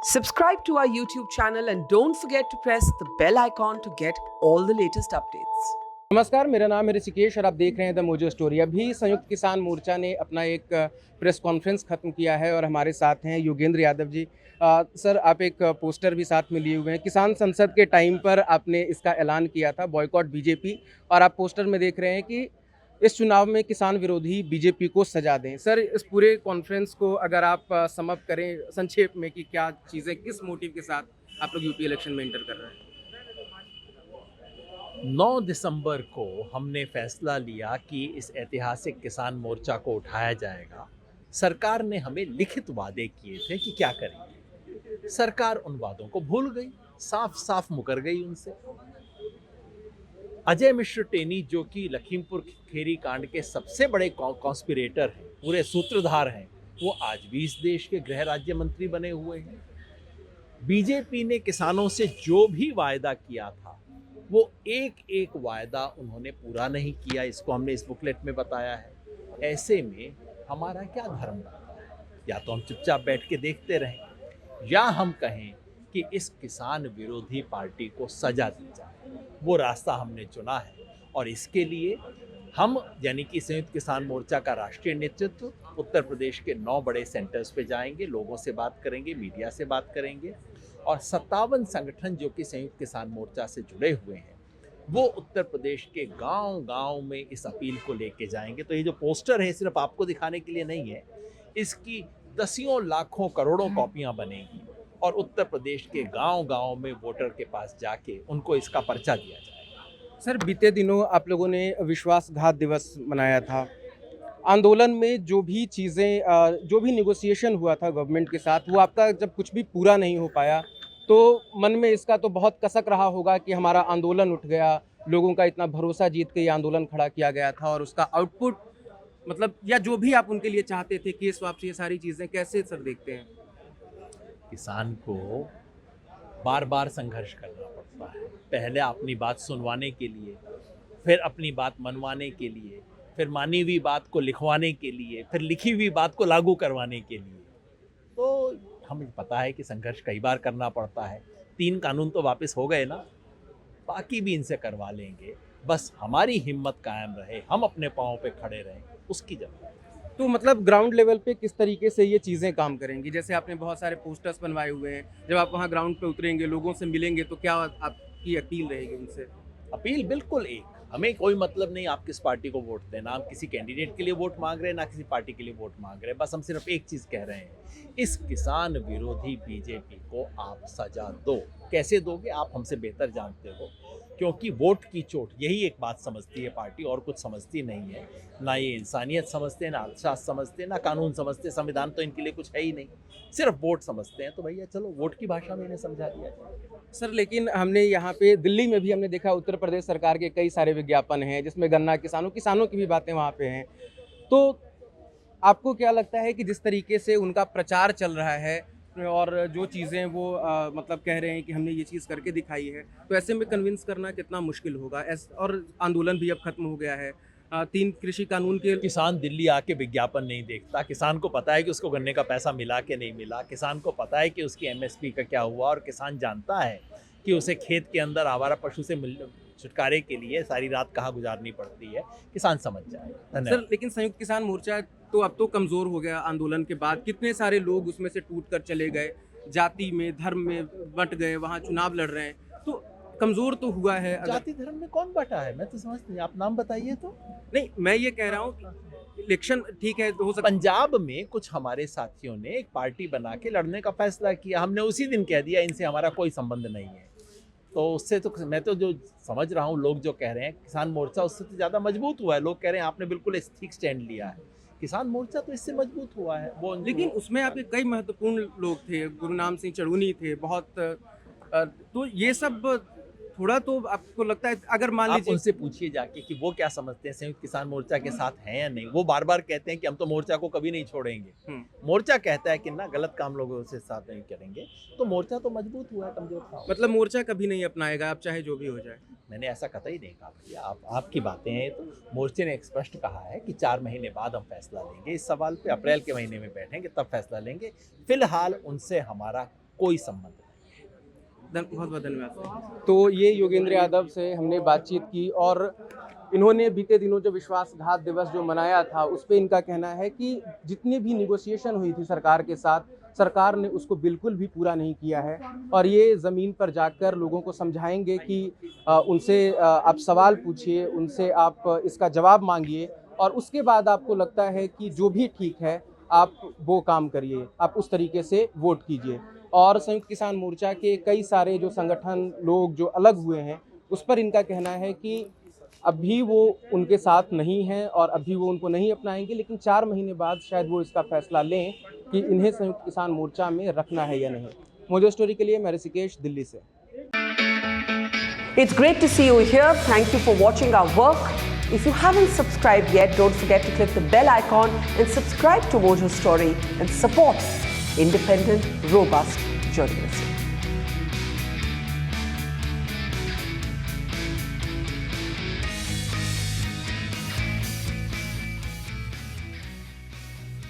Subscribe to our YouTube channel and don't forget to press the bell icon to get all the latest updates. नमस्कार, मेरा नाम है ऋषिकेश और आप देख रहे हैं द मोजो स्टोरी। अभी संयुक्त किसान मोर्चा ने अपना एक प्रेस कॉन्फ्रेंस ख़त्म किया है और हमारे साथ हैं योगेंद्र यादव जी। सर, आप एक पोस्टर भी साथ में लिए हुए हैं। किसान संसद के टाइम पर आपने इसका ऐलान किया था, बॉयकॉट बीजेपी, और आप पोस्टर में देख रहे हैं कि इस चुनाव में किसान विरोधी बीजेपी को सजा दें। सर, इस पूरे कॉन्फ्रेंस को अगर आप सम अप करें संक्षेप में कि क्या चीज़ें, किस मोटिव के साथ आप लोग यूपी इलेक्शन में एंटर कर रहे हैं? 9 दिसंबर को हमने फैसला लिया कि इस ऐतिहासिक किसान मोर्चा को उठाया जाएगा। सरकार ने हमें लिखित वादे किए थे कि क्या करेंगे। सरकार उन वादों को भूल गई, साफ साफ मुकर गई उनसे। अजय मिश्र टेनी, जो कि लखीमपुर खेरी कांड के सबसे बड़े कॉन्स्पिरेटर हैं, पूरे सूत्रधार हैं, वो आज भी इस देश के गृह राज्य मंत्री बने हुए हैं। बीजेपी ने किसानों से जो भी वायदा किया था, वो एक एक वायदा उन्होंने पूरा नहीं किया। इसको हमने इस बुकलेट में बताया है। ऐसे में हमारा क्या धर्म बनता है? या तो हम चुपचाप बैठ के देखते रहें, या हम कहें कि इस किसान विरोधी पार्टी को सजा दी जाए। वो रास्ता हमने चुना है और इसके लिए हम, यानी कि संयुक्त किसान मोर्चा का राष्ट्रीय नेतृत्व, उत्तर प्रदेश के 9 बड़े सेंटर्स पे जाएंगे, लोगों से बात करेंगे, मीडिया से बात करेंगे, और 57 संगठन जो कि संयुक्त किसान मोर्चा से जुड़े हुए हैं, वो उत्तर प्रदेश के गांव-गांव में इस अपील को लेके जाएंगे। तो ये जो पोस्टर है सिर्फ आपको दिखाने के लिए नहीं है, इसकी दसियों लाखों करोड़ों कॉपियां बनेगी और उत्तर प्रदेश के गांव-गांव में वोटर के पास जाके उनको इसका पर्चा दिया जाएगा। सर, बीते दिनों आप लोगों ने विश्वासघात दिवस मनाया था। आंदोलन में जो भी चीज़ें, जो भी नेगोशिएशन हुआ था गवर्नमेंट के साथ, वो आपका जब कुछ भी पूरा नहीं हो पाया, तो मन में इसका तो बहुत कसक रहा होगा कि हमारा आंदोलन उठ गया, लोगों का इतना भरोसा जीत के ये आंदोलन खड़ा किया गया था, और उसका आउटपुट, मतलब, या जो भी आप उनके लिए चाहते थे, केस वापसी, ये सारी चीज़ें कैसे सर देखते हैं? किसान को बार बार संघर्ष करना पड़ता है। पहले अपनी बात सुनवाने के लिए, फिर अपनी बात मनवाने के लिए, फिर मानी हुई बात को लिखवाने के लिए, फिर लिखी हुई बात को लागू करवाने के लिए। तो हमें पता है कि संघर्ष कई बार करना पड़ता है। 3 कानून तो वापस हो गए ना, बाकी भी इनसे करवा लेंगे। बस हमारी हिम्मत कायम रहे, हम अपने पाँव पे खड़े रहें, उसकी जरूरत है। तो मतलब ग्राउंड लेवल पे किस तरीके से ये चीज़ें काम करेंगी? जैसे आपने बहुत सारे पोस्टर्स बनवाए हुए हैं, जब आप वहाँ ग्राउंड पे उतरेंगे, लोगों से मिलेंगे, तो क्या आपकी अपील रहेगी उनसे? अपील बिल्कुल एक, हमें कोई मतलब नहीं आप किस पार्टी को वोट दें, ना हम किसी कैंडिडेट के लिए वोट मांग रहे हैं, ना किसी पार्टी के लिए वोट मांग रहे हैं। बस हम सिर्फ एक चीज़ कह रहे हैं, इस किसान विरोधी बीजेपी को आप सजा दो। कैसे दोगे आप हमसे बेहतर जानते हो, क्योंकि वोट की चोट यही एक बात समझती है पार्टी, और कुछ समझती नहीं है। ना ये इंसानियत समझते, ना अर्थशास्त्र समझते, ना कानून समझते, संविधान तो इनके लिए कुछ है ही नहीं, सिर्फ वोट समझते हैं। तो भैया चलो वोट की भाषा में इन्हें समझा दिया जाए। सर, लेकिन हमने यहाँ पे दिल्ली में भी हमने देखा, उत्तर प्रदेश सरकार के कई सारे विज्ञापन हैं जिसमें गन्ना किसानों की भी बातें वहाँ पे हैं। तो आपको क्या लगता है कि जिस तरीके से उनका प्रचार चल रहा है और जो चीज़ें वो मतलब कह रहे हैं कि हमने ये चीज़ करके दिखाई है, तो ऐसे में कन्विंस करना कितना मुश्किल होगा? और आंदोलन भी अब खत्म हो गया है। 3 कृषि कानून के किसान दिल्ली आके विज्ञापन नहीं देखता। किसान को पता है कि उसको गन्ने का पैसा मिला कि नहीं मिला, किसान को पता है कि उसकी एमएसपी का क्या हुआ, और किसान जानता है कि उसे खेत के अंदर आवारा पशु से छुटकारे के लिए सारी रात कहाँ गुजारनी पड़ती है। किसान समझ जाए। सर, लेकिन संयुक्त किसान मोर्चा तो अब तो कमज़ोर हो गया आंदोलन के बाद। कितने सारे लोग उसमें से टूटकर चले गए, जाति में, धर्म में बँट गए, वहाँ चुनाव लड़ रहे हैं, तो कमज़ोर तो हुआ है। जाति धर्म में कौन बटा है? मैं तो समझ नहीं, आप नाम बताइए तो। नहीं, मैं ये कह रहा हूँ कि इलेक्शन ठीक है, हो सकता। पंजाब में कुछ हमारे साथियों ने एक पार्टी बना के लड़ने का फैसला किया, हमने उसी दिन कह दिया इनसे हमारा कोई संबंध नहीं है। तो उससे तो मैं तो जो समझ रहा हूँ, लोग जो कह रहे हैं किसान मोर्चा उससे तो ज़्यादा मजबूत हुआ है। लोग कह रहे हैं आपने बिल्कुल ठीक स्टैंड लिया है। किसान मोर्चा तो इससे मजबूत हुआ है। वो लेकिन उसमें आपके कई महत्वपूर्ण लोग थे, गुरनाम सिंह चढ़ूनी थे, बहुत तो ये सब थोड़ा तो आपको लगता है, अगर मान आप लीजिए उनसे पूछिए जाके कि वो क्या समझते हैं, संयुक्त किसान मोर्चा के साथ हैं या नहीं। वो बार बार कहते हैं कि हम तो मोर्चा को कभी नहीं छोड़ेंगे। मोर्चा कहता है कि ना, गलत काम लोगों से साथ नहीं करेंगे। तो मोर्चा तो मजबूत हुआ है, कमजोर था। मतलब मोर्चा कभी नहीं अपनाएगा, आप चाहे जो भी हो जाए? मैंने ऐसा कतई नहीं कहा भैया, आपकी बातें हैं। तो मोर्चे ने स्पष्ट कहा है कि 4 महीने बाद हम फैसला लेंगे इस सवाल पे, अप्रैल के महीने में बैठेंगे तब फैसला लेंगे। फिलहाल उनसे हमारा कोई संबंध नहीं। बहुत बहुत धन्यवाद। तो ये योगेंद्र यादव से हमने बातचीत की और इन्होंने बीते दिनों जो विश्वासघात दिवस जो मनाया था उस पे इनका कहना है कि जितनी भी निगोशिएशन हुई थी सरकार के साथ, सरकार ने उसको बिल्कुल भी पूरा नहीं किया है और ये ज़मीन पर जाकर लोगों को समझाएंगे कि उनसे आप सवाल पूछिए, उनसे आप इसका जवाब मांगिए और उसके बाद आपको लगता है कि जो भी ठीक है आप वो काम करिए, आप उस तरीके से वोट कीजिए। और संयुक्त किसान मोर्चा के कई सारे जो संगठन लोग जो अलग हुए हैं उस पर इनका कहना है कि अभी वो उनके साथ नहीं हैं और अभी वो उनको नहीं अपनाएंगे, लेकिन 4 महीने बाद शायद वो इसका फैसला लें कि इन्हें संयुक्त किसान मोर्चा में रखना है या नहीं। मोजो स्टोरी के लिए मैं ऋषिकेश, दिल्ली से। It's great to see you here. Thank you for watching our work. If you haven't subscribed yet, don't forget to click the bell icon and subscribe to Mojo Story and support independent, robust journalism.